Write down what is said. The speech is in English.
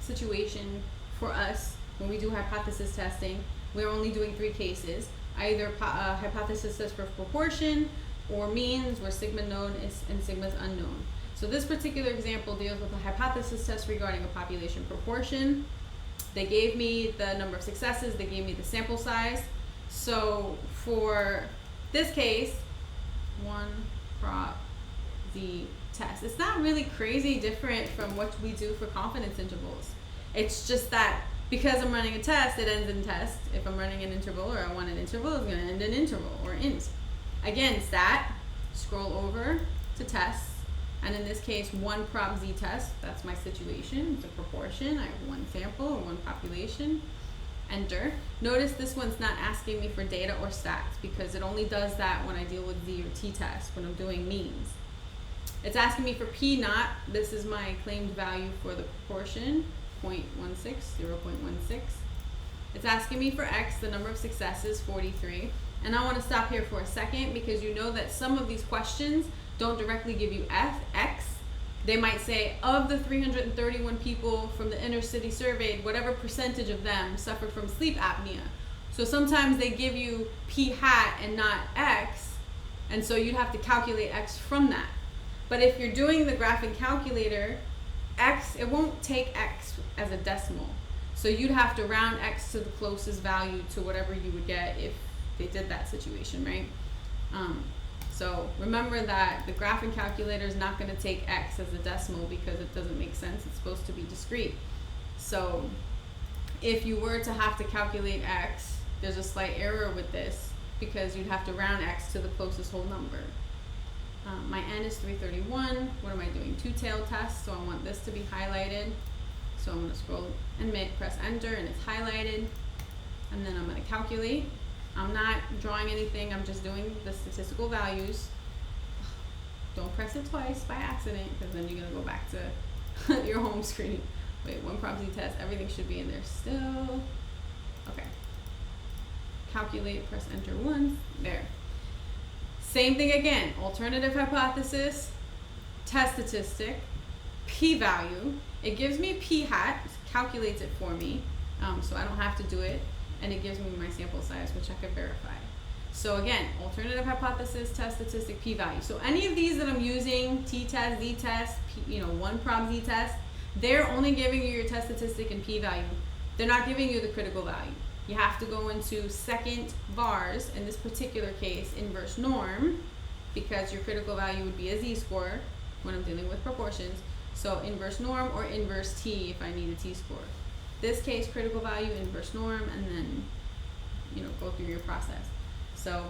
situation for us when we do hypothesis testing. We're only doing 3 cases, either hypothesis test for proportion or means where sigma known and sigma is unknown. So this particular example deals with a hypothesis test regarding a population proportion. They gave me the number of successes, they gave me the sample size. So for this case, 1 prop Z test. It's not really crazy different from what we do for confidence intervals. It's just that because I'm running a test, it ends in test. If I'm running an interval or I want an interval, it's going to end in interval or int. Again, stat, scroll over to tests, and in this case, 1 prop Z test. That's my situation. It's a proportion. I have 1 sample or 1 population. Enter. Notice this one's not asking me for data or stats because it only does that when I deal with Z or T tests, when I'm doing means. It's asking me for P naught. This is my claimed value for the proportion, 0.16, 0.16. It's asking me for X, the number of successes, 43. And I want to stop here for a second because you know that some of these questions don't directly give you X. They might say, of the 331 people from the inner city surveyed, whatever percentage of them suffered from sleep apnea. So sometimes they give you P hat and not X, and so you'd have to calculate X from that. But if you're doing the graphing calculator, X, it won't take X as a decimal. So you'd have to round X to the closest value to whatever you would get if they did that situation, right? So remember that the graphing calculator is not going to take X as a decimal because it doesn't make sense. It's supposed to be discrete. So if you were to have to calculate X, there's a slight error with this because you'd have to round X to the closest whole number. My N is 331. What am I doing? 2-tailed test, so I want this to be highlighted. So I'm going to scroll and press enter, and it's highlighted. And then I'm going to calculate. I'm not drawing anything, I'm just doing the statistical values. Don't press it twice by accident, because then you're going to go back to your home screen. Wait, 1 prop Z test, everything should be in there still. Okay. Calculate, press enter once, there. Same thing again, alternative hypothesis, test statistic, p-value. It gives me p hat, calculates it for me, so I don't have to do it, and it gives me my sample size, which I could verify. So again, alternative hypothesis, test statistic, p-value. So any of these that I'm using, t-test, z-test, 1 prop z-test, they're only giving you your test statistic and p-value. They're not giving you the critical value. You have to go into second vars, in this particular case, inverse norm, because your critical value would be a z-score when I'm dealing with proportions. So inverse norm or inverse t if I need a t-score. This case, critical value, inverse norm, and then go through your process. So